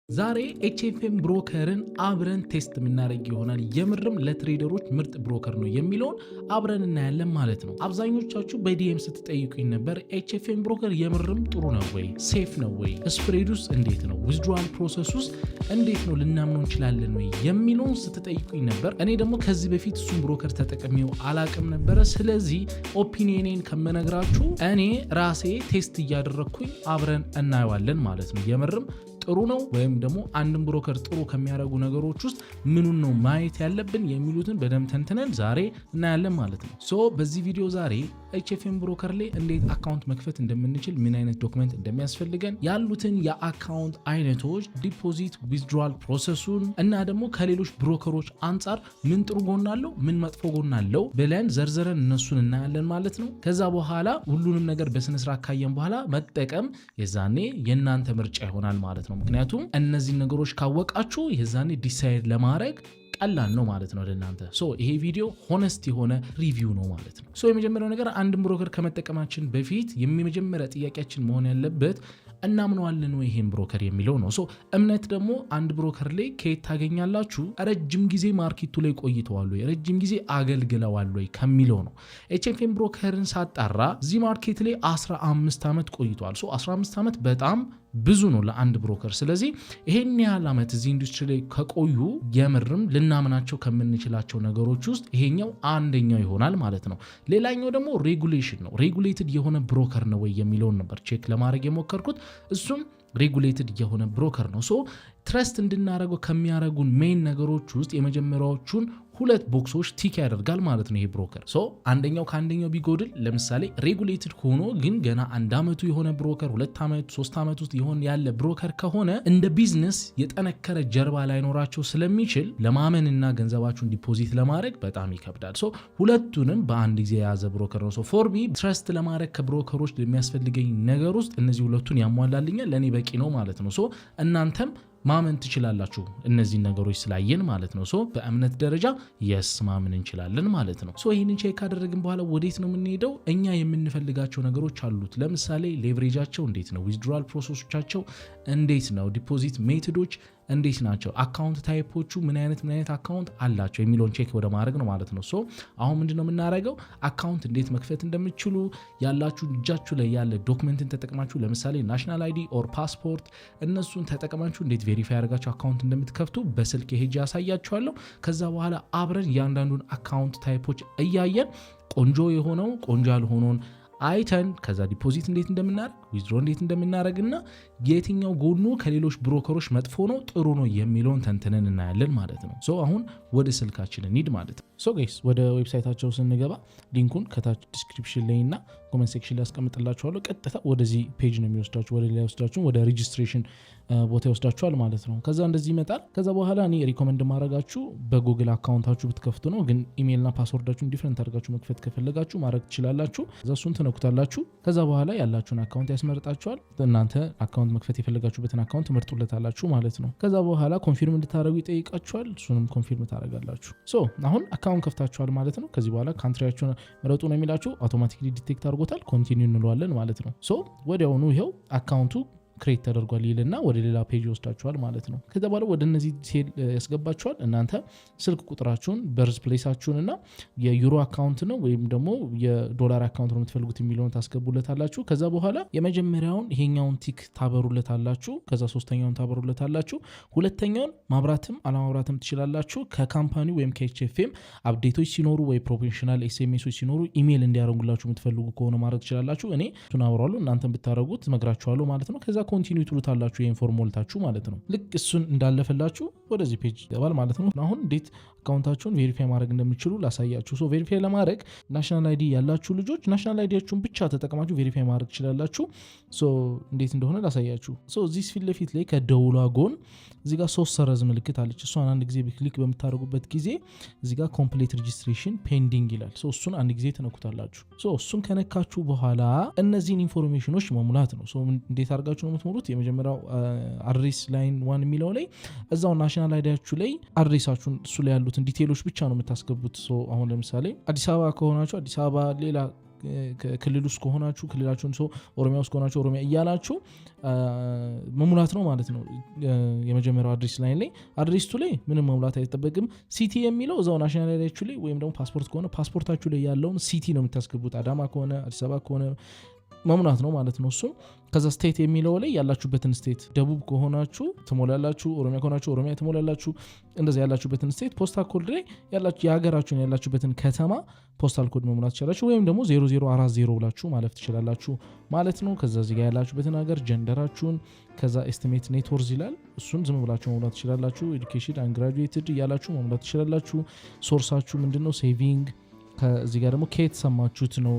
ዛሬ ኤችኤፍኤም ብሮከርን አብረን ቴስት የምናደርግ ይሆናል። የምርም ለትሬደሮች ምርጥ ብሮከር ነው የሚለውን አብረን እናያለን ማለት ነው። አብዛኞቻችሁ በዲኤም ስትጠይቁኝ ነበር፣ ኤችኤፍኤም ብሮከር የምርም ጥሩ ነው ወይ? ሴፍ ነው ወይ? ስፕሬዱስ እንዴት ነው? ዊዝድሮዋል ፕሮሰሱስ እንዴት ነው? ልናምነው እንችላለን ወይ የሚለውን ስትጠይቁኝ ነበር። እኔ ደግሞ ከዚህ በፊት እሱን ብሮከር ተጠቅሜው አላቅም ነበረ። ስለዚህ ኦፒኒየኔን ከመነግራችሁ እኔ ራሴ ቴስት እያደረግኩኝ አብረን እናየዋለን ማለት ነው። የምርም ጥሩ ነው ወይም ደግሞ አንድን ብሮከር ጥሩ ከሚያደርጉ ነገሮች ውስጥ ምኑን ነው ማየት ያለብን የሚሉትን በደንብ ተንትነን ዛሬ እናያለን ማለት ነው። ሶ በዚህ ቪዲዮ ዛሬ ኤችኤፍኤም ብሮከር ላይ እንዴት አካውንት መክፈት እንደምንችል፣ ምን አይነት ዶክመንት እንደሚያስፈልገን፣ ያሉትን የአካውንት አይነቶች፣ ዲፖዚት ዊዝድሮዋል ፕሮሰሱን እና ደግሞ ከሌሎች ብሮከሮች አንጻር ምን ጥሩ ጎን አለው ምን መጥፎ ጎን አለው ብለን ዘርዝረን እነሱን እናያለን ማለት ነው። ከዛ በኋላ ሁሉንም ነገር በስነስርዓት ካየን በኋላ መጠቀም የዛኔ የእናንተ ምርጫ ይሆናል ማለት ነው። ምክንያቱም እነዚህ ነገሮች ካወቃችሁ የዛኔ ዲሳይድ ለማድረግ ቀላል ነው ማለት ነው ለእናንተ። ይሄ ቪዲዮ ሆነስት የሆነ ሪቪው ነው ማለት ነው። የመጀመሪያው ነገር አንድን ብሮከር ከመጠቀማችን በፊት የመጀመሪያ ጥያቄያችን መሆን ያለበት እናምነዋለን ወይ ይሄን ብሮከር የሚለው ነው። እምነት ደግሞ አንድ ብሮከር ላይ ከየት ታገኛላችሁ? ረጅም ጊዜ ማርኬቱ ላይ ቆይተዋል ወይ፣ ረጅም ጊዜ አገልግለዋል ወይ ከሚለው ነው። ኤችኤፍኤም ብሮከርን ሳጣራ እዚህ ማርኬት ላይ 15 ዓመት ቆይተዋል። 15 ዓመት በጣም ብዙ ነው ለአንድ ብሮከር። ስለዚህ ይሄን ያህል ዓመት እዚህ ኢንዱስትሪ ላይ ከቆዩ የምርም ልናምናቸው ከምንችላቸው ነገሮች ውስጥ ይሄኛው አንደኛው ይሆናል ማለት ነው። ሌላኛው ደግሞ ሬጉሌሽን ነው። ሬጉሌትድ የሆነ ብሮከር ነው ወይ የሚለውን ነበር ቼክ ለማድረግ የሞከርኩት። እሱም ሬጉሌትድ የሆነ ብሮከር ነው። ትረስት እንድናደርገው ከሚያደርጉን ሜን ነገሮች ውስጥ የመጀመሪያዎቹን ሁለት ቦክሶች ቲክ ያደርጋል ማለት ነው ይሄ ብሮከር። አንደኛው ከአንደኛው ቢጎድል፣ ለምሳሌ ሬጉሌትድ ሆኖ ግን ገና 1 ዓመቱ የሆነ ብሮከር 2 ዓመት 3 ዓመት ውስጥ ይሆን ያለ ብሮከር ከሆነ እንደ ቢዝነስ የጠነከረ ጀርባ ላይኖራቸው ስለሚችል ለማመንና ገንዘባችሁን ዲፖዚት ለማድረግ በጣም ይከብዳል። ሁለቱንም በአንድ ጊዜ የያዘ ብሮከር ነው። ፎር ሚ ትረስት ለማድረግ ከብሮከሮች የሚያስፈልገኝ ነገር ውስጥ እነዚህ ሁለቱን ያሟላልኛል፣ ለእኔ በቂ ነው ማለት ነው። እናንተም ማመን ትችላላችሁ እነዚህን ነገሮች ስላየን ማለት ነው። በእምነት ደረጃ የስ ማመን እንችላለን ማለት ነው። ይህንን ቼክ ካደረግን በኋላ ወዴት ነው የምንሄደው? እኛ የምንፈልጋቸው ነገሮች አሉት። ለምሳሌ ሌቨሬጃቸው እንዴት ነው? ዊዝድሮዋል ፕሮሰሶቻቸው እንዴት ነው? ዲፖዚት ሜቶዶች እንዴት ናቸው? አካውንት ታይፖቹ ምን አይነት አካውንት አላቸው የሚለውን ቼክ ወደ ማድረግ ነው ማለት ነው። አሁን ምንድነው የምናደርገው? አካውንት እንዴት መክፈት እንደምትችሉ ያላችሁ እጃችሁ ላይ ያለ ዶክመንትን ተጠቅማችሁ፣ ለምሳሌ ናሽናል አይዲ ኦር ፓስፖርት፣ እነሱን ተጠቅማችሁ እንዴት ቬሪፋይ ያደርጋችሁ አካውንት እንደምትከፍቱ በስልክ ሄጄ ያሳያችኋለሁ። ከዛ በኋላ አብረን እያንዳንዱን አካውንት ታይፖች እያየን ቆንጆ የሆነው ቆንጆ ያልሆነውን አይተን ከዛ ዲፖዚት እንዴት እንደምናደርግ ዊዝድሮ እንዴት እንደምናደርግና የትኛው ጎኑ ከሌሎች ብሮከሮች መጥፎ ነው ጥሩ ነው የሚለውን ተንትነን እናያለን ማለት ነው። አሁን ወደ ስልካችን እንሂድ ማለት ነው። ጋይስ ወደ ዌብሳይታቸው ስንገባ ሊንኩን ከታች ዲስክሪፕሽን ላይ እና ኮሜንት ሴክሽን ላይ አስቀምጥላችኋለሁ። ቀጥታ ወደዚህ ፔጅ ነው የሚወስዳችሁ፣ ወደ ሌላ ወስዳችሁ ወደ ሬጂስትሬሽን ቦታ ይወስዳችኋል ማለት ነው። ከዛ እንደዚህ ይመጣል። ከዛ በኋላ እኔ ሪኮመንድ ማድረጋችሁ በጉግል አካውንታችሁ ብትከፍቱ ነው። ግን ኢሜይልና ፓስወርዳችሁን ዲፍረንት አድርጋችሁ መክፈት ከፈለጋችሁ ማድረግ ትችላላችሁ። ከዛ እሱን ትነኩታላችሁ። ከዛ በኋላ ያላችሁን አካውንት ያስመርጣችኋል። እናንተ አካውንት መክፈት የፈለጋችሁበትን አካውንት ትመርጡለታላችሁ ማለት ነው። ከዛ በኋላ ኮንፊርም እንድታደርጉ ይጠይቃችኋል። እሱንም ኮንፊርም ታደርጋላችሁ። አሁን አካውንት ከፍታችኋል ማለት ነው። ከዚህ በኋላ ካንትሪያችሁን ምረጡ ነው የሚላችሁ። አውቶማቲክሊ ዲቴክት አድርጎታል። ኮንቲኒው እንለዋለን ማለት ነው። ወዲያውኑ ይሄው አካውንቱ ክሬት ተደርጓል ይልና ወደ ሌላ ፔጅ ይወስዳችኋል ማለት ነው። ከዛ በኋላ ወደ እነዚህ ሴል ያስገባችኋል። እናንተ ስልክ ቁጥራችሁን፣ በርዝ ፕሌሳችሁን እና የዩሮ አካውንት ነው ወይም ደግሞ የዶላር አካውንት ነው የምትፈልጉት የሚለውን ታስገቡለታላችሁ። ከዛ በኋላ የመጀመሪያውን ይሄኛውን ቲክ ታበሩለታላችሁ። ከዛ ሶስተኛውን ታበሩለታላችሁ። ሁለተኛውን ማብራትም አለማብራትም ትችላላችሁ። ከካምፓኒው ወይም ከኤችኤፍኤም አፕዴቶች ሲኖሩ ወይ ፕሮፌሽናል ኤስኤምኤሶች ሲኖሩ ኢሜይል እንዲያደርጉላችሁ የምትፈልጉ ከሆነ ማድረግ ትችላላችሁ። እኔ እሱን አብራለሁ፣ እናንተም ብታደርጉት እመክራችኋለሁ ማለት ነው። ከዛ ኮንቲኒው ትሉታላችሁ የኢንፎርም ሞልታችሁ ማለት ነው። ልክ እሱን እንዳለፈላችሁ ወደዚህ ፔጅ ይገባል ማለት ነው። አሁን እንዴት አካውንታችሁን ቬሪፋይ ማድረግ እንደሚችሉ ላሳያችሁ። ቬሪፋይ ለማድረግ ናሽናል አይዲ ያላችሁ ልጆች ናሽናል አይዲያችሁን ብቻ ተጠቅማችሁ ቬሪፋይ ማድረግ ትችላላችሁ። እንዴት እንደሆነ ላሳያችሁ። እዚህ ፊት ለፊት ላይ ከደውሏ ጎን እዚህ ጋር 3 ሰረዝ ምልክት አለች። እሷን አንድ ጊዜ ክሊክ በምታደርጉበት ጊዜ እዚህ ጋር ኮምፕሊት ሬጂስትሬሽን ፔንዲንግ ይላል። እሱን አንድ ጊዜ ተነኩታላችሁ። እሱን ከነካችሁ በኋላ እነዚህን ኢንፎርሜሽኖች መሙላት ነው። እንዴት አድርጋችሁ ነው የምትሞሉት? የመጀመሪያው አድሬስ ላይን 1 የሚለው ላይ እዛው ናሽናል አይዲያችሁ ላይ አድሬሳችሁን እሱ ላይ ያሉትን ዲቴይሎች ብቻ ነው የምታስገቡት። አሁን ለምሳሌ አዲስ አበባ ከሆናችሁ አዲስ አበባ፣ ሌላ ክልል ውስጥ ከሆናችሁ ክልላችሁን ሰው ኦሮሚያ ውስጥ ከሆናችሁ ኦሮሚያ እያላችሁ መሙላት ነው ማለት ነው። የመጀመሪያው አድሬስ ላይ አድሬስቱ ላይ ምንም መሙላት አይጠበቅም። ሲቲ የሚለው እዛው ናሽናል አይዲያችሁ ላይ ወይም ደግሞ ፓስፖርት ከሆነ ፓስፖርታችሁ ላይ ያለውን ሲቲ ነው የምታስገቡት። አዳማ ከሆነ አዲስ አበባ ከሆነ መሙላት ነው ማለት ነው እሱም። ከዛ ስቴት የሚለው ላይ ያላችሁበትን ስቴት፣ ደቡብ ከሆናችሁ ትሞላላችሁ፣ ኦሮሚያ ከሆናችሁ ኦሮሚያ ትሞላላችሁ። እንደዛ ያላችሁበትን ስቴት፣ ፖስታል ኮድ ላይ የሀገራችሁን ያላችሁበትን ከተማ ፖስታል ኮድ መሙላት ትችላላችሁ። ወይም ደግሞ 0040 ብላችሁ ማለፍ ትችላላችሁ ማለት ነው። ከዛ እዚህ ጋር ያላችሁበትን ሀገር፣ ጀንደራችሁን፣ ከዛ ኤስቲሜት ኔት ወርዝ ይላል እሱን ዝም ብላችሁ መሙላት ትችላላችሁ። ኤዱኬሽን አንግራጁዌትድ እያላችሁ መሙላት ትችላላችሁ። ሶርሳችሁ ምንድነው? ሴቪንግ። ከዚህ ጋር ደግሞ ከየት ሰማችሁት ነው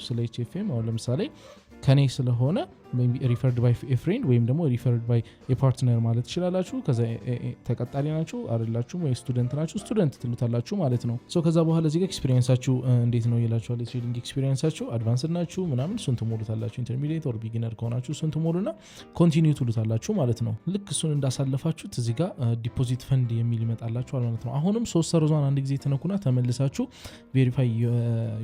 ስለ ኤችኤፍኤም። አሁን ለምሳሌ ከኔ ስለሆነ ሪፈርድ ባይ ፍሬንድ ወይም ደግሞ ሪፈርድ ባይ የፓርትነር ማለት ትችላላችሁ። ከዛ ተቀጣሪ ናችሁ አይደላችሁም ወይ ስቱደንት ናችሁ፣ ስቱደንት ትሉታላችሁ ማለት ነው። ሶ ከዛ በኋላ እዚህ ጋር ኤክስፒሪየንሳችሁ እንዴት ነው ይላችኋል። ትሬዲንግ ኤክስፒሪየንሳችሁ አድቫንስድ ናችሁ ምናምን እሱን ትሞሉታላችሁ። ኢንተርሚዲየት ኦር ቢጊነር ከሆናችሁ እሱን ትሞሉና ኮንቲኒው ትሉታላችሁ ማለት ነው። ልክ እሱን እንዳሳለፋችሁት እዚህ ጋር ዲፖዚት ፈንድ የሚል ይመጣላችኋል ማለት ነው። አሁንም 3 ሰርዟን አንድ ጊዜ ተነኩና ተመልሳችሁ ቬሪፋይ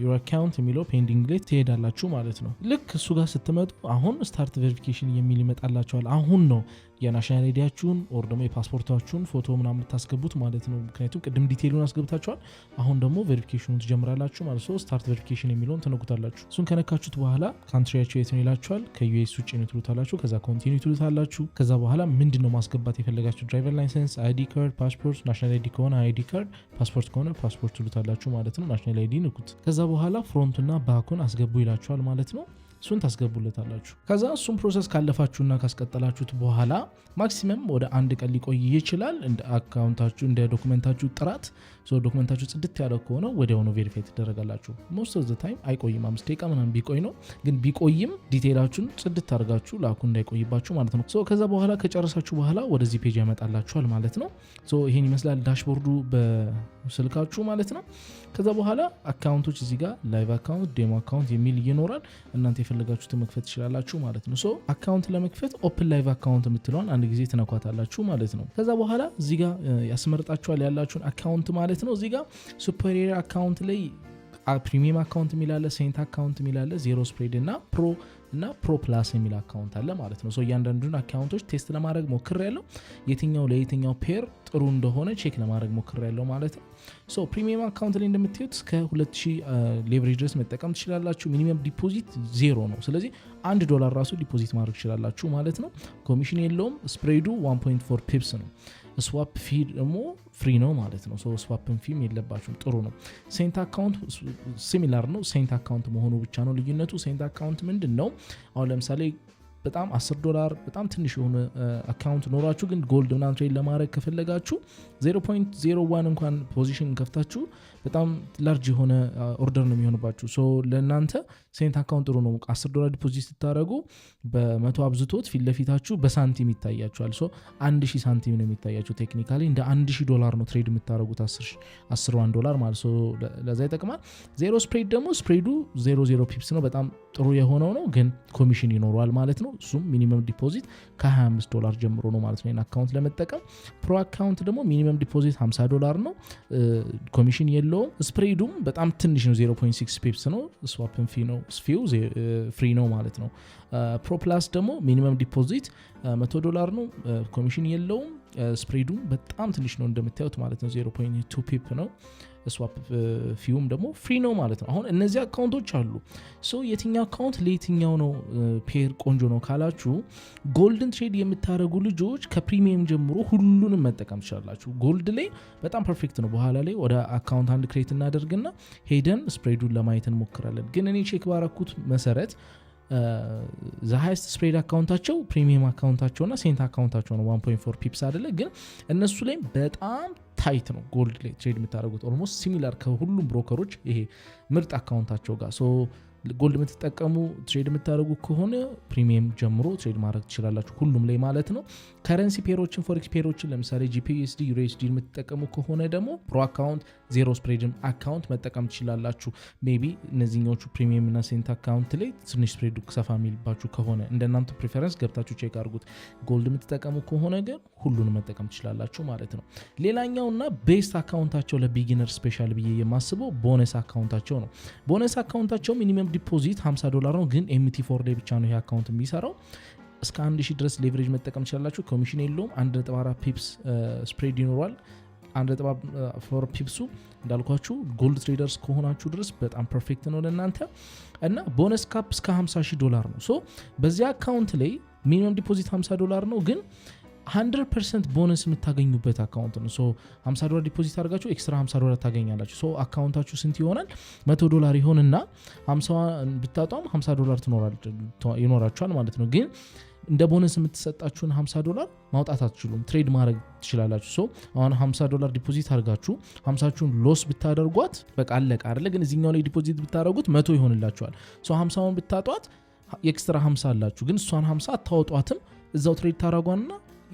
ዩር አካውንት የሚለው ፔንዲንግ ላይ ትሄዳላችሁ ማለት ነው። ልክ እሱ ጋር ስትመጡ አሁን ስታርት ቬሪፊኬሽን የሚል ይመጣላችኋል። አሁን ነው የናሽናል አይዲያችሁን ኦር ደግሞ የፓስፖርታችሁን ፎቶ ምናምን የምታስገቡት ማለት ነው። ምክንያቱም ቅድም ዲቴይሉን አስገብታችኋል። አሁን ደግሞ ቬሪፊኬሽኑን ትጀምራላችሁ ማለት ነው። ስታርት ቬሪፊኬሽን የሚለውን ትነኩታላችሁ። እሱን ከነካችሁት በኋላ ካንትሪያችሁ የት ነው ይላችኋል። ከዩኤስ ውጭ ነው ትሉታላችሁ። ከዛ ኮንቲኒው ትሉታላችሁ። ከዛ በኋላ ምንድነው ማስገባት የፈለጋችሁ ድራይቨር ላይሰንስ፣ አይዲ ካርድ፣ ፓስፖርት፣ ናሽናል አይዲ ከሆነ አይዲ ካርድ፣ ፓስፖርት ከሆነ ፓስፖርት ትሉታላችሁ ማለት ነው። ናሽናል አይዲ ንኩት። ከዛ በኋላ ፍሮንቱና ባኩን አስገቡ ይላችኋል ማለት ነው። እሱን ታስገቡለታላችሁ። ከዛ እሱን ፕሮሰስ ካለፋችሁና ካስቀጠላችሁት በኋላ ማክሲመም ወደ 1 ቀን ሊቆይ ይችላል እንደ አካውንታችሁ እንደ ዶክመንታችሁ ጥራት። ዶክመንታችሁ ጽድት ያለ ከሆነ ወዲያውኑ ቬሪፋይ ትደረጋላችሁ። ሞስት ኦፍ ዘ ታይም አይቆይም፣ 5 ደቂቃ ምናምን ቢቆይ ነው። ግን ቢቆይም ዲቴይላችሁን ጽድት አድርጋችሁ ላኩ እንዳይቆይባችሁ ማለት ነው። ከዛ በኋላ ከጨረሳችሁ በኋላ ወደዚህ ፔጅ ያመጣላችኋል ማለት ነው። ይሄን ይመስላል ዳሽቦርዱ በስልካችሁ ማለት ነው። ከዛ በኋላ አካውንቶች እዚህ ጋር ላይቭ አካውንት፣ ዴሞ አካውንት የሚል ይኖራል። እናንተ የፈለጋችሁትን መክፈት ትችላላችሁ ማለት ነው። አካውንት ለመክፈት ኦፕን ላይቭ አካውንት የምትለዋን አንድ ጊዜ ትነኳታላችሁ ማለት ነው። ከዛ በኋላ እዚህ ጋር ያስመርጣችኋል ያላችሁን አካውንት ማለት ነው። እዚህ ጋር ሱፐሪየር አካውንት ላይ ፕሪሚየም አካውንት የሚላለ፣ ሴንት አካውንት የሚላለ፣ ዜሮ ስፕሬድ እና ፕሮ ፕላስ የሚል አካውንት አለ ማለት ነው። እያንዳንዱን አካውንቶች ቴስት ለማድረግ ሞክር ያለው የትኛው ለየትኛው ፔር ጥሩ እንደሆነ ቼክ ለማድረግ ሞክር ያለው ማለት ነው። ፕሪሚየም አካውንት ላይ እንደምታዩት እስከ 2000 ሌቨሬጅ ድረስ መጠቀም ትችላላችሁ። ሚኒመም ዲፖዚት 0 ነው። ስለዚህ $1 ራሱ ዲፖዚት ማድረግ ትችላላችሁ ማለት ነው። ኮሚሽን የለውም። ስፕሬዱ 1.4 ፒፕስ ነው። ስዋፕ ፊ ደግሞ ፍሪ ነው ማለት ነው። ስዋፕን ፊም የለባችሁም። ጥሩ ነው። ሴንት አካውንት ሲሚላር ነው። ሴንት አካውንት መሆኑ ብቻ ነው ልዩነቱ። ሴንት አካውንት ምንድን ነው? አሁን ለምሳሌ በጣም $10 በጣም ትንሽ የሆነ አካውንት ኖራችሁ ግን ጎልድ ምናምን ትሬድ ለማድረግ ከፈለጋችሁ 0.01 እንኳን ፖዚሽን ከፍታችሁ በጣም ላርጅ የሆነ ኦርደር ነው የሚሆንባችሁ። ለእናንተ ሴንት አካውንት ጥሩ ነው። $10 ዲፖዚት ስታደረጉ በ100 አብዝቶት ፊት ለፊታችሁ በሳንቲም ይታያችኋል። 1000 ሳንቲም ነው የሚታያችሁ። ቴክኒካሊ እንደ $1000 ነው ትሬድ የምታደረጉት $10 ማለት ለዛ ይጠቅማል። ዜሮ ስፕሬድ ደግሞ ስፕሬዱ 00 ፒፕስ ነው። በጣም ጥሩ የሆነው ነው፣ ግን ኮሚሽን ይኖረዋል ማለት ነው። እሱም ሚኒመም ዲፖዚት $25 ጀምሮ ነው ማለት ነው አካውንት ለመጠቀም። ፕሮ አካውንት ደግሞ ሚኒመም ዲፖዚት $50 ነው፣ ኮሚሽን የለውም። ስፕሬዱም በጣም ትንሽ ነው፣ 0.6 ፒፕስ ነው። ስዋፕን ፊ ነው፣ ስፊው ፍሪ ነው ማለት ነው። ፕሮ ፕላስ ደግሞ ሚኒመም ዲፖዚት $100 ነው፣ ኮሚሽን የለውም። ስፕሬዱም በጣም ትንሽ ነው እንደምታዩት ማለት ነው፣ 0.2 ፒፕ ነው። ስዋፕ ፊውም ደግሞ ፍሪ ነው ማለት ነው። አሁን እነዚህ አካውንቶች አሉ። የትኛው አካውንት ለየትኛው ነው ፔር ቆንጆ ነው ካላችሁ፣ ጎልድን ትሬድ የምታደርጉ ልጆች ከፕሪሚየም ጀምሮ ሁሉንም መጠቀም ትችላላችሁ። ጎልድ ላይ በጣም ፐርፌክት ነው። በኋላ ላይ ወደ አካውንት አንድ ክሬት እናደርግና ሄደን ስፕሬዱን ለማየት እንሞክራለን። ግን እኔ ቼክ ባረኩት መሰረት ሃይስት ስፕሬድ አካውንታቸው ፕሪሚየም አካውንታቸውና ሴንት አካውንታቸው ነው። 1.4 ፒፕስ አይደለ፣ ግን እነሱ ላይ በጣም ታይት ነው። ጎልድ ላይ ትሬድ የምታደርጉት ኦልሞስት ሲሚላር ከሁሉም ብሮከሮች ይሄ ምርጥ አካውንታቸው ጋር ጎልድ የምትጠቀሙ ትሬድ የምታደርጉ ከሆነ ፕሪሚየም ጀምሮ ትሬድ ማድረግ ትችላላችሁ ሁሉም ላይ ማለት ነው። ከረንሲ ፔሮችን ፎሬክስ ፔሮችን ለምሳሌ GPUSD USD የምትጠቀሙ ከሆነ ደግሞ ፕሮ አካውንት ዜሮ ስፕሬድም አካውንት መጠቀም ትችላላችሁ። ሜቢ እነዚህኞቹ ፕሪሚየም እና ሴንት አካውንት ላይ ትንሽ ስፕሬዱ ሰፋ የሚልባችሁ ከሆነ እንደናንተ ፕሪፈረንስ ገብታችሁ ቼክ አድርጉት። ጎልድ የምትጠቀሙ ከሆነ ግን ሁሉንም መጠቀም ትችላላችሁ ማለት ነው። ሌላኛውና ቤስት አካውንታቸው ለቢጊነር ስፔሻል ብዬ የማስበው ቦነስ አካውንታቸው ነው። ቦነስ አካውንታቸው ሚኒመም ዲፖዚት $50 ነው፣ ግን MT4 ላይ ብቻ ነው ይሄ አካውንት የሚሰራው። እስከ 1000 ድረስ ሌቨሬጅ መጠቀም ትችላላችሁ። ኮሚሽን የለውም። 1.4 ፒፕስ ስፕሬድ ይኖራል። 1.4 ፒፕሱ እንዳልኳችሁ ጎልድ ትሬደርስ ከሆናችሁ ድረስ በጣም ፐርፌክት ነው ለእናንተ እና ቦነስ ካፕ እስከ $50,000 ነው። ሶ በዚህ አካውንት ላይ ሚኒመም ዲፖዚት $50 ነው፣ ግን 100% ቦነስ የምታገኙበት አካውንት ነው። ሶ $50 ዲፖዚት አድርጋችሁ ኤክስትራ $50 ታገኛላችሁ። ሶ አካውንታችሁ ስንት ይሆናል? $100 ይሆንና 50 ብታጣም $50 ይኖራችኋል ማለት ነው። ግን እንደ ቦነስ የምትሰጣችሁን $50 ማውጣት አትችሉም፣ ትሬድ ማድረግ ትችላላችሁ። ሶ አሁን $50 ዲፖዚት አድርጋችሁ 50ችሁን ሎስ ብታደርጓት በቃ አለቀ አይደለ? ግን እዚህኛው ላይ ዲፖዚት ብታደርጉት 100 ይሆንላችኋል። ሶ 50ውን ብታጧት ኤክስትራ 50 አላችሁ፣ ግን እሷን 50 አታወጧትም። እዛው ትሬድ ታረጓና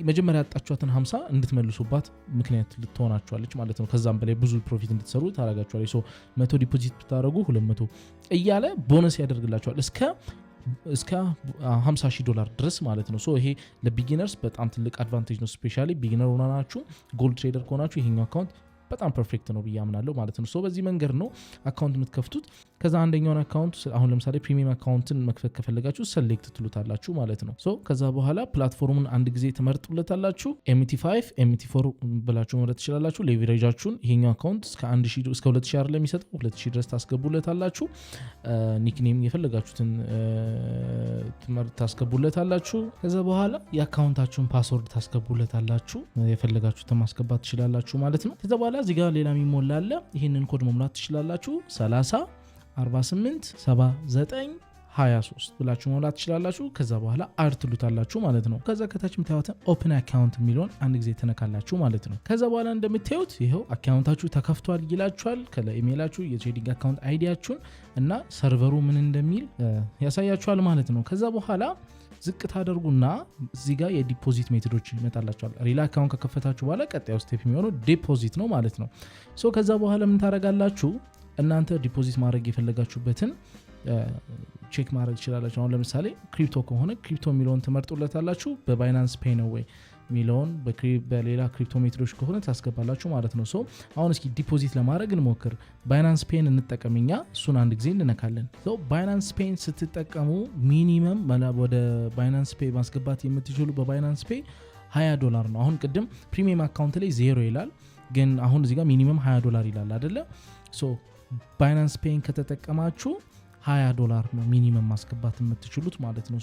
መጀመሪያ ያጣችኋትን 50 እንድትመልሱባት ምክንያት ልትሆናችኋለች ማለት ነው። ከዛም በላይ ብዙ ፕሮፊት እንድትሰሩ ታረጋችኋለች። ሶ 100 ዲፖዚት ብታደርጉ 200 እያለ ቦነስ ያደርግላችኋል እስከ $50,000 ድረስ ማለት ነው። ሶ ይሄ ለቢጊነርስ በጣም ትልቅ አድቫንቴጅ ነው። ስፔሻሊ ቢጊነር ሆናችሁ ጎልድ ትሬደር ከሆናችሁ ይሄኛው አካውንት በጣም ፐርፌክት ነው ብዬ አምናለሁ ማለት ነው። ሶ በዚህ መንገድ ነው አካውንት የምትከፍቱት። ከዛ አንደኛውን አካውንት አሁን ለምሳሌ ፕሪሚየም አካውንትን መክፈት ከፈለጋችሁ ሰሌክት ትሉታላችሁ ማለት ነው። ሶ ከዛ በኋላ ፕላትፎርሙን አንድ ጊዜ ትመርጡለታላችሁ። MT5 MT4 ብላችሁ መምረጥ ትችላላችሁ። ሌቨሬጃችሁን ይሄኛው አካውንት እስከ 2000 አይደለም የሚሰጠው 2000 ድረስ ታስገቡለታላችሁ። ኒክኔም የፈለጋችሁትን ታስገቡለታላችሁ። ከዛ በኋላ የአካውንታችሁን ፓስወርድ ታስገቡለታላችሁ። የፈለጋችሁትን ማስገባት ትችላላችሁ ማለት ነው። ከዛ በኋላ እዚህ ጋር ሌላ የሚሞላ አለ። ይህንን ኮድ መሙላት ትችላላችሁ። 30 48 79 23 ብላችሁ መሙላት ትችላላችሁ። ከዛ በኋላ አድ ትሉታላችሁ ማለት ነው። ከዛ ከታች የምታዩትን ኦፕን አካውንት የሚለውን አንድ ጊዜ ተነካላችሁ ማለት ነው። ከዛ በኋላ እንደምታዩት ይኸው አካውንታችሁ ተከፍቷል ይላችኋል። ከላይ ኢሜይላችሁ፣ የትሬዲንግ አካውንት አይዲያችሁን እና ሰርቨሩ ምን እንደሚል ያሳያችኋል ማለት ነው። ከዛ በኋላ ዝቅ ታደርጉና እዚህ ጋር የዲፖዚት ሜቶዶች ይመጣላችኋል። ሪል አካውንት ከከፈታችሁ በኋላ ቀጣዩ ስቴፕ የሚሆነው ዲፖዚት ነው ማለት ነው። ሶ ከዛ በኋላ ምን ታደርጋላችሁ? እናንተ ዲፖዚት ማድረግ የፈለጋችሁበትን ቼክ ማድረግ ትችላላችሁ። አሁን ለምሳሌ ክሪፕቶ ከሆነ ክሪፕቶ የሚለውን ትመርጡለታላችሁ። በባይናንስ ፔይ ነው ወይ የሚለውን በሌላ ክሪፕቶ ሜትሮች ከሆነ ታስገባላችሁ ማለት ነው። ሶ አሁን እስኪ ዲፖዚት ለማድረግ እንሞክር። ባይናንስ ፔይን እንጠቀምኛ። እሱን አንድ ጊዜ እንነካለን። ሶ ባይናንስ ፔይን ስትጠቀሙ ሚኒመም ወደ ባይናንስ ፔይ ማስገባት የምትችሉ በባይናንስ ፔይ $20 ነው። አሁን ቅድም ፕሪሚየም አካውንት ላይ 0 ይላል፣ ግን አሁን እዚህ ጋር ሚኒመም $20 ይላል አይደለ? ሶ ባይናንስ ፔይን ከተጠቀማችሁ $20 ነው ሚኒመም ማስገባት የምትችሉት ማለት ነው።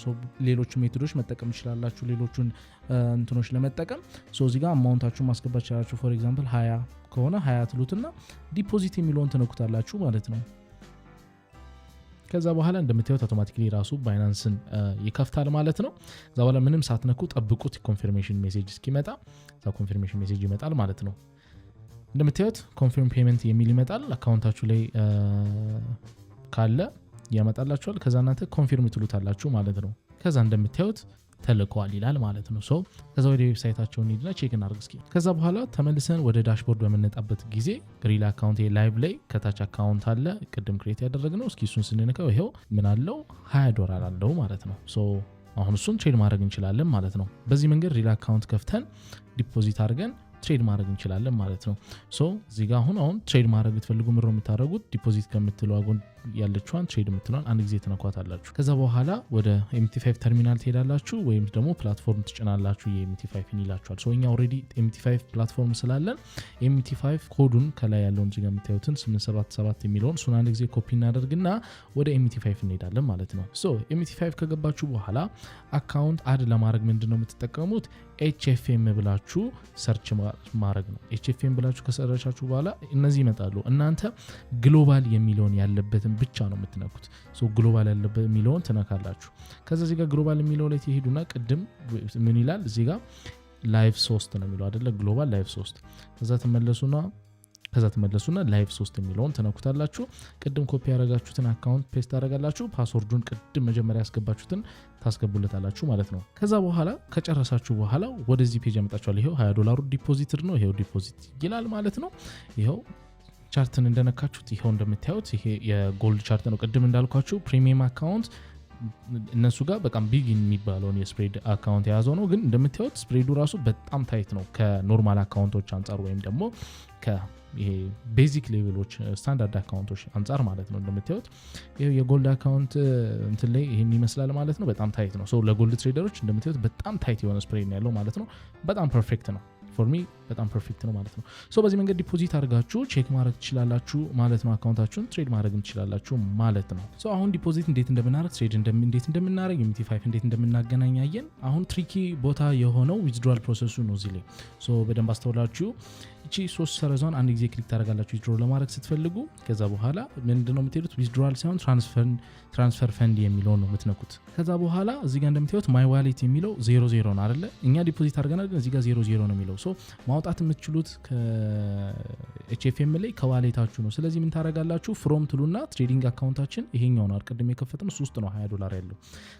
ሌሎቹ ሜቶዶች መጠቀም ይችላላችሁ። ሌሎቹን እንትኖች ለመጠቀም እዚህ ጋር አማውንታችሁን ማስገባት ይችላላችሁ። ፎር ኤግዛምፕል 20 ከሆነ 20 ትሉትና ዲፖዚት የሚለውን ትነኩታላችሁ ማለት ነው። ከዛ በኋላ እንደምታዩት አውቶማቲክሊ ራሱ ባይናንስን ይከፍታል ማለት ነው። ከዛ በኋላ ምንም ሳትነኩ ጠብቁት ኮንፊርሜሽን ሜሴጅ እስኪመጣ። እዛ ኮንፊርሜሽን ሜሴጅ ይመጣል ማለት ነው። እንደምታዩት ኮንፊርም ፔመንት የሚል ይመጣል። አካውንታችሁ ላይ ካለ ያመጣላችኋል። ከዛ እናንተ ኮንፊርም ትሉታላችሁ ማለት ነው። ከዛ እንደምታዩት ተልኳል ይላል ማለት ነው። ከዛ ወደ ዌብሳይታቸውን ሄድና ቼክ እናድርግ እስኪ። ከዛ በኋላ ተመልሰን ወደ ዳሽቦርድ በምንመጣበት ጊዜ ሪል አካውንት ላይቭ ላይ ከታች አካውንት አለ ቅድም ክሬት ያደረግነው። እስኪ እሱን ስንነካው ይሄው ምን አለው $20 አለው ማለት ነው። አሁን እሱን ትሬድ ማድረግ እንችላለን ማለት ነው። በዚህ መንገድ ሪል አካውንት ከፍተን ዲፖዚት አድርገን ትሬድ ማድረግ እንችላለን ማለት ነው። እዚህ ጋር አሁን ትሬድ ማድረግ ብትፈልጉ ምሮ የምታደርጉት ዲፖዚት ከምትለው አጎን ያለችዋን ትሬድ የምትለውን አንድ ጊዜ ትነኳታላችሁ። ከዛ በኋላ ወደ MT5 ተርሚናል ትሄዳላችሁ ወይም ደግሞ ፕላትፎርም ትጭናላችሁ። የMT5 ይላችኋል። እኛ ኦልሬዲ MT5 ፕላትፎርም ስላለን MT5 ኮዱን ከላይ ያለውን እዚህ ጋር የምታዩትን 877 የሚለውን እሱን አንድ ጊዜ ኮፒ እናደርግና ወደ MT5 እንሄዳለን ማለት ነው። MT5 ከገባችሁ በኋላ አካውንት አድ ለማድረግ ምንድነው የምትጠቀሙት? HFM ብላችሁ ሰርች ማድረግ ነው። HFM ብላችሁ ከሰረቻችሁ በኋላ እነዚህ ይመጣሉ። እናንተ ግሎባል የሚለውን ያለበትን ብቻ ነው የምትነኩት። ግሎባል ያለበት የሚለውን ትነካላችሁ። ከዛ እዚህ ጋር ግሎባል የሚለው ላይ ትሄዱና ቅድም ምን ይላል እዚህ ጋር ላይቭ 3 ነው የሚለው አይደለ? ግሎባል ላይቭ 3 ከዛ ተመለሱና ከዛ ተመለሱና ላይቭ 3 የሚለውን ተነኩታላችሁ። ቅድም ኮፒ ያደረጋችሁትን አካውንት ፔስት ታደርጋላችሁ። ፓስወርዱን ቅድም መጀመሪያ ያስገባችሁትን ታስገቡለታላችሁ ማለት ነው። ከዛ በኋላ ከጨረሳችሁ በኋላ ወደዚህ ፔጅ ያመጣችኋል። ይሄው $20 ዲፖዚትድ ነው። ይሄው ዲፖዚት ይላል ማለት ነው። ይሄው ቻርትን እንደነካችሁት ይሄው እንደምታዩት ይሄ የጎልድ ቻርት ነው። ቅድም እንዳልኳችሁ ፕሪሚየም አካውንት እነሱ ጋር በጣም ቢግ የሚባለውን የስፕሬድ አካውንት የያዘው ነው። ግን እንደምታዩት ስፕሬዱ ራሱ በጣም ታይት ነው ከኖርማል አካውንቶች አንጻር ወይም ደግሞ ይሄ ቤዚክ ሌቭሎች ስታንዳርድ አካውንቶች አንጻር ማለት ነው። እንደምታዩት ይሄ የጎልድ አካውንት እንትን ላይ ይሄን ይመስላል ማለት ነው። በጣም ታይት ነው። ሶ ለጎልድ ትሬደሮች እንደምታዩት በጣም ታይት የሆነ ስፕሬድ ያለው ማለት ነው። በጣም ፐርፌክት ነው። ፎር ሚ በጣም ፐርፌክት ነው ማለት ነው። ሶ በዚህ መንገድ ዲፖዚት አድርጋችሁ ቼክ ማድረግ ትችላላችሁ ማለት ነው። አካውንታችሁን ትሬድ ማድረግ ትችላላችሁ ማለት ነው። ሶ አሁን ዲፖዚት እንዴት እንደምናደርግ ትሬድ እንዴት እንደምናደርግ MT5 እንዴት እንደምናገናኛየን አሁን ትሪኪ ቦታ የሆነው ዊዝድሮዋል ፕሮሰሱ ነው እዚህ ላይ። ሶ በደንብ አስተውላችሁ እቺ 3 ሰረዟን አንድ ጊዜ ክሊክ ታደርጋላችሁ ዊዝድሮ ለማድረግ ስትፈልጉ። ከዛ በኋላ ምንድነው የምትሄዱት ዊዝድሮዋል ሳይሆን ትራንስፈር ፈንድ የሚለው ነው የምትነኩት። ከዛ በኋላ እዚህ ጋር እንደምታዩት ማይ ዋሌት የሚለው 00 ነው አይደለ? እኛ ዲፖዚት አድርገናል ግን እዚህ ጋር 00 ነው የሚለው። ሶ ማውጣት የምትችሉት ከኤችኤፍኤም ላይ ከዋሌታችሁ ነው። ስለዚህ ምን ታደርጋላችሁ? ፍሮም ትሉና ትሬዲንግ አካውንታችን ይሄኛው ነው አርቀድም የከፈተነው $3 ነው $20 ያለው።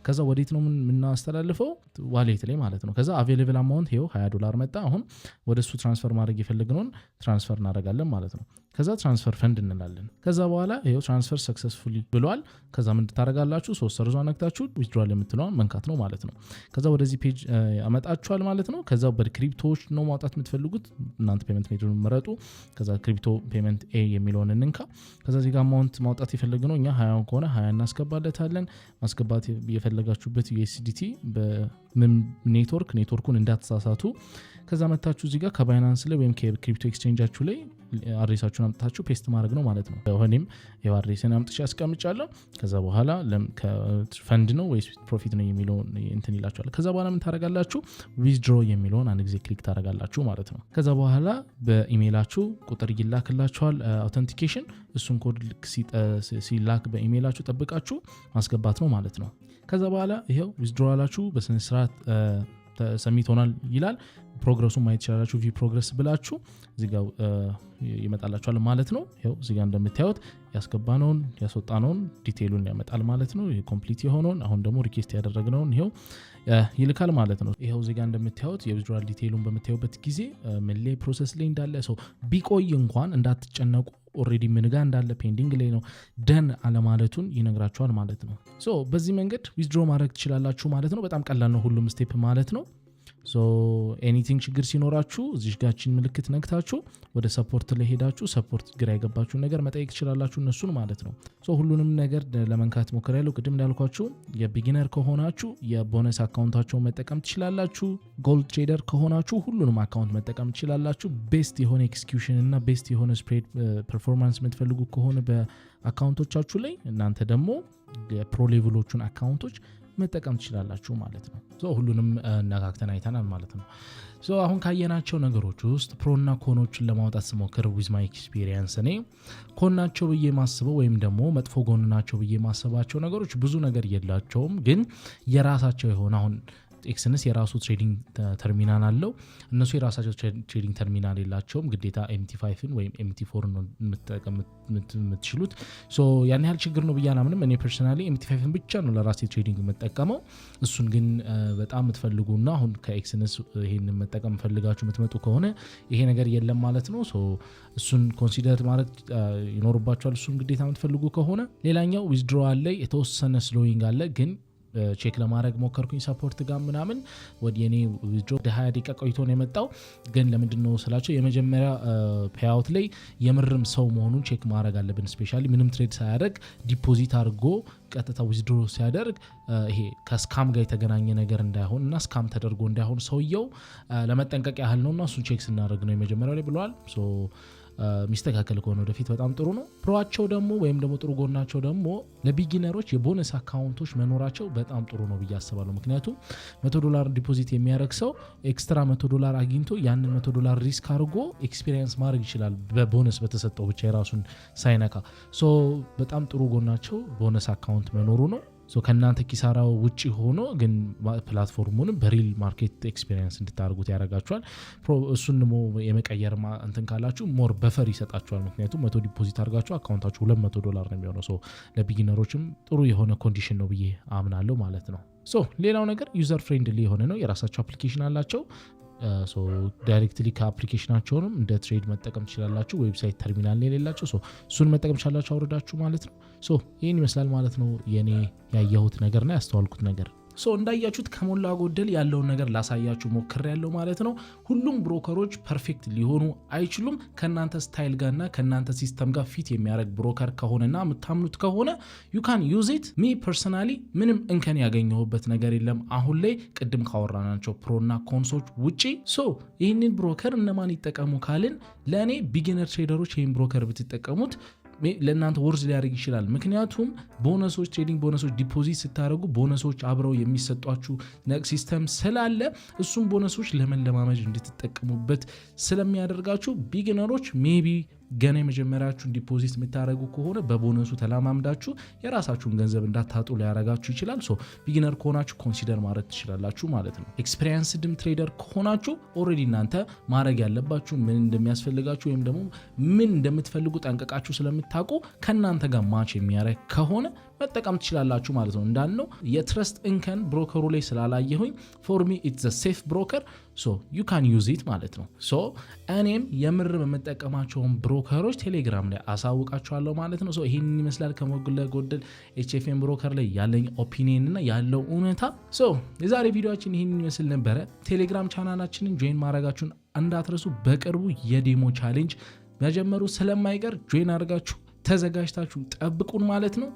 ከዛ ወዴት ነው የምናስተላልፈው? ዋሌት ላይ ማለት ነው። ከዛ አቬሌብል አማውንት ይሄው $20 መጣ። አሁን ወደሱ ትራንስፈር ማድረግ የፈለግነውን ትራንስፈር እናደርጋለን ማለት ነው። ከዛ ትራንስፈር ፈንድ እንላለን። ከዛ በኋላ ይሄው ትራንስፈር ሰክሰስፉሊ ብሏል። ከዛ ምን ታደርጋላችሁ? 3 ሰርዟን ነክታችሁ ዊዝድሮዋል የምትለውን መንካት ነው ማለት ነው። ከዛ ወደዚህ ፔጅ ያመጣችኋል ማለት ነው። ከዛ በክሪፕቶዎች ነው ማውጣት የምትፈልጉት እናንተ ፔመንት ሜትዱን መረጡ። ከዛ ክሪፕቶ ፔመንት ኤ የሚለውን እንንካ። ከዛ እዚህ ጋር አማውንት ማውጣት የፈለግነው እኛ 20 ከሆነ 20 እናስገባለታለን። ማስገባት የፈለጋችሁበት USDT ኔትወርኩን እንዳትሳሳቱ። ከዛ መታችሁ እዚህ ጋር ከባይናንስ ላይ ወይም ከክሪፕቶ ኤክስቼንጃችሁ ላይ አድሬሳችሁን አምጥታችሁ ፔስት ማድረግ ነው ማለት ነው። ሆኔም ያው አድሬስን አምጥቼ አስቀምጫለሁ። ከዛ በኋላ ፈንድ ነው ወይስ ፕሮፊት ነው የሚለውን እንትን ይላችኋል። ከዛ በኋላ ምን ታደርጋላችሁ? ዊዝድሮ የሚለውን አንድ ጊዜ ክሊክ ታደርጋላችሁ ማለት ነው። ከዛ በኋላ በኢሜይላችሁ ቁጥር ይላክላችኋል አውተንቲኬሽን። እሱን ኮድ ሲላክ በኢሜይላችሁ ጠብቃችሁ ማስገባት ነው ማለት ነው። ከዛ በኋላ ይሄው ዊዝድሮዋላችሁ በስነ ስርዓት ሰሚት ሆናል ይላል። ፕሮግረሱን ማየት ይችላላችሁ። ቪ ፕሮግረስ ብላችሁ እዚህ ጋር ይመጣላችኋል ማለት ነው። ይሄው እዚህ ጋር እንደምታዩት ያስገባነውን ያስወጣነውን ዲቴይሉን ያመጣል ማለት ነው። ይሄ ኮምፕሊት የሆነውን አሁን ደግሞ ሪኩዌስት ያደረግነውን ይሄው ይልካል ማለት ነው። ይሄው እዚህ ጋር እንደምታዩት የዊዝድሮዋል ዲቴይሉን በምታዩበት ጊዜ ምን ላይ ፕሮሰስ ላይ እንዳለ ሰው ቢቆይ እንኳን እንዳትጨነቁ። ኦሬዲ ምን ጋር እንዳለ ፔንዲንግ ላይ ነው ደን አለማለቱን ይነግራችኋል ማለት ነው። ሶ በዚህ መንገድ ዊዝድሮ ማድረግ ትችላላችሁ ማለት ነው። በጣም ቀላል ነው ሁሉም ስቴፕ ማለት ነው። ሶ ኤኒቲንግ ችግር ሲኖራችሁ እዚህ ጋችን ምልክት ነክታችሁ ወደ ሰፖርት ላይ ሄዳችሁ ሰፖርት ግራ የገባችሁን ነገር መጠየቅ ትችላላችሁ እነሱን ማለት ነው። ሶ ሁሉንም ነገር ለመንካት ሞክሬያለሁ። ቅድም እንዳልኳችሁ የቢጊነር ከሆናችሁ የቦነስ አካውንታቸውን መጠቀም ትችላላችሁ። ጎልድ ትሬደር ከሆናችሁ ሁሉንም አካውንት መጠቀም ትችላላችሁ። ቤስት የሆነ ኤክስኪዩሽን እና ቤስት የሆነ ስፕሬድ ፐርፎርማንስ የምትፈልጉ ከሆነ በአካውንቶቻችሁ ላይ እናንተ ደግሞ የፕሮ ሌቭሎቹን አካውንቶች መጠቀም ትችላላችሁ ማለት ነው። ሶ ሁሉንም ነካክተን አይተናል ማለት ነው። ሶ አሁን ካየናቸው ነገሮች ውስጥ ፕሮና ኮኖችን ለማውጣት ስሞክር ዊዝ ማይ ኤክስፒሪየንስ እኔ ኮናቸው ብዬ ማስበው ወይም ደግሞ መጥፎ ጎን ናቸው ብዬ ማስባቸው ነገሮች ብዙ ነገር የላቸውም፣ ግን የራሳቸው የሆነ አሁን ኤክስንስ የራሱ ትሬዲንግ ተርሚናል አለው። እነሱ የራሳቸው ትሬዲንግ ተርሚናል የላቸውም። ግዴታ MT5 ወይም MT4 ነው የምትችሉት። ሶ ያን ያህል ችግር ነው ብዬ አላምንም። እኔ ፐርሰናሊ MT5 ብቻ ነው ለራሴ ትሬዲንግ የምጠቀመው። እሱን ግን በጣም የምትፈልጉና አሁን ከኤክስንስ ይሄን መጠቀም ፈልጋችሁ የምትመጡ ከሆነ ይሄ ነገር የለም ማለት ነው። ሶ እሱን ኮንሲደር ማድረግ ይኖርባችኋል። እሱን ግዴታ የምትፈልጉ ከሆነ ሌላኛው ዊዝድሮዋል ላይ የተወሰነ ስሎዊንግ አለ ግን ቼክ ለማድረግ ሞከርኩኝ ሰፖርት ጋር ምናምን ወዲኔ ዊዝድሮ 20 ደቂቃ ቆይቶ ነው የመጣው። ግን ለምንድነው ስላቸው የመጀመሪያ ፔአውት ላይ የምርም ሰው መሆኑን ቼክ ማድረግ አለብን። ስፔሻሊ ምንም ትሬድ ሳያደርግ ዲፖዚት አድርጎ ቀጥታ ዊዝድሮ ሲያደርግ ይሄ ከስካም ጋር የተገናኘ ነገር እንዳይሆን እና ስካም ተደርጎ እንዳይሆን ሰውየው ለመጠንቀቅ ያህል ነውና እሱን ቼክ ስናደርግ ነው የመጀመሪያው ላይ ብለዋል። ሶ ሚስተካከል ከሆነ ወደፊት በጣም ጥሩ ነው። ፕሮአቸው ደግሞ ወይም ደግሞ ጥሩ ጎናቸው ደግሞ ለቢጊነሮች የቦነስ አካውንቶች መኖራቸው በጣም ጥሩ ነው ብዬ አስባለሁ። ምክንያቱም $100 ዲፖዚት የሚያደርግ ሰው ኤክስትራ $100 አግኝቶ ያንን $100 ሪስክ አድርጎ ኤክስፒሪየንስ ማድረግ ይችላል በቦነስ በተሰጠው ብቻ የራሱን ሳይነካ። ሶ በጣም ጥሩ ጎናቸው ቦነስ አካውንት መኖሩ ነው። ከናንተ ኪሳራው ውጪ ሆኖ ግን ፕላትፎርሙን በሪል ማርኬት ኤክስፒሪየንስ እንድታርጉት ያረጋችኋል። እሱን ደግሞ የመቀየር እንትን ካላችሁ ሞር በፈር ይሰጣችኋል። ምክንያቱም 100 ዲፖዚት አድርጋችሁ አካውንታችሁ $200 ነው የሚሆነው። ለቢጊነሮችም ጥሩ የሆነ ኮንዲሽን ነው ብዬ አምናለሁ ማለት ነው። ሌላው ነገር ዩዘር ፍሬንድሊ የሆነ ነው። የራሳቸው አፕሊኬሽን አላቸው። ዳይሬክትሊ ከአፕሊኬሽናቸውንም እንደ ትሬድ መጠቀም ትችላላችሁ። ዌብሳይት ተርሚናል የሌላቸው እሱን መጠቀም ትችላላችሁ አውርዳችሁ ማለት ነው። ይህን ይመስላል ማለት ነው የኔ ያየሁት ነገርና ያስተዋልኩት ነገር። እንዳያችሁት ከሞላ ጎደል ያለውን ነገር ላሳያችሁ ሞክሬያለሁ ማለት ነው። ሁሉም ብሮከሮች ፐርፌክት ሊሆኑ አይችሉም። ከናንተ ስታይል ጋርና ከናንተ ሲስተም ጋር ፊት የሚያደርግ ብሮከር ከሆነና የምታምኑት ከሆነ you can use it። me personally ምንም እንከን ያገኘሁበት ነገር የለም አሁን ላይ ቅድም ካወራናቸው ፕሮና ኮንሶች ውጪ። ይህንን ብሮከር እነማን ይጠቀሙ ካልን ለእኔ ቢጊነር ትሬደሮች ይህን ብሮከር ብትጠቀሙት ለእናንተ ወርዝ ሊያደርግ ይችላል። ምክንያቱም ቦነሶች ትሬዲንግ ቦነሶች ዲፖዚት ስታደርጉ ቦነሶች አብረው የሚሰጧችሁ ሲስተም ስላለ እሱም ቦነሶች ለመለማመድ እንድትጠቀሙበት ስለሚያደርጋችሁ ቢጊነሮች ሜቢ ገና የመጀመሪያችሁን ዲፖዚት የምታደርጉ ከሆነ በቦነሱ ተላማምዳችሁ የራሳችሁን ገንዘብ እንዳታጡ ሊያረጋችሁ ይችላል። ቢጊነር ከሆናችሁ ኮንሲደር ማድረግ ትችላላችሁ ማለት ነው። ኤክስፒሪየንስድም ትሬደር ከሆናችሁ ኦልሬዲ እናንተ ማድረግ ያለባችሁ ምን እንደሚያስፈልጋችሁ ወይም ደግሞ ምን እንደምትፈልጉ ጠንቀቃችሁ ስለምታውቁ ከእናንተ ጋር ማች የሚያደርግ ከሆነ መጠቀም ትችላላችሁ ማለት ነው። እንዳልነው የትረስት እንከን ብሮከሩ ላይ ስላላየሁኝ ፎር ሚ ኢትስ a safe broker so you can use it ማለት ነው። እኔም የምር በመጠቀማቸውን ብሮከሮች ቴሌግራም ላይ አሳውቃችኋለሁ ማለት ነው። ይህን ይመስላል ከሞላ ጎደል HFM ብሮከር ላይ ያለኝ ኦፒኒየን እና ያለው እውነታ። የዛሬ ቪዲዮአችን ይህን ይመስል ነበረ። ቴሌግራም ቻናላችንን ጆይን ማድረጋችሁን እንዳትረሱ። በቅርቡ የዴሞ ቻሌንጅ መጀመሩ ስለማይቀር ጆይን አድርጋችሁ ተዘጋጅታችሁ ጠብቁን ማለት ነው።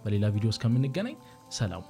በሌላ ቪዲዮ እስከምንገናኝ ሰላም።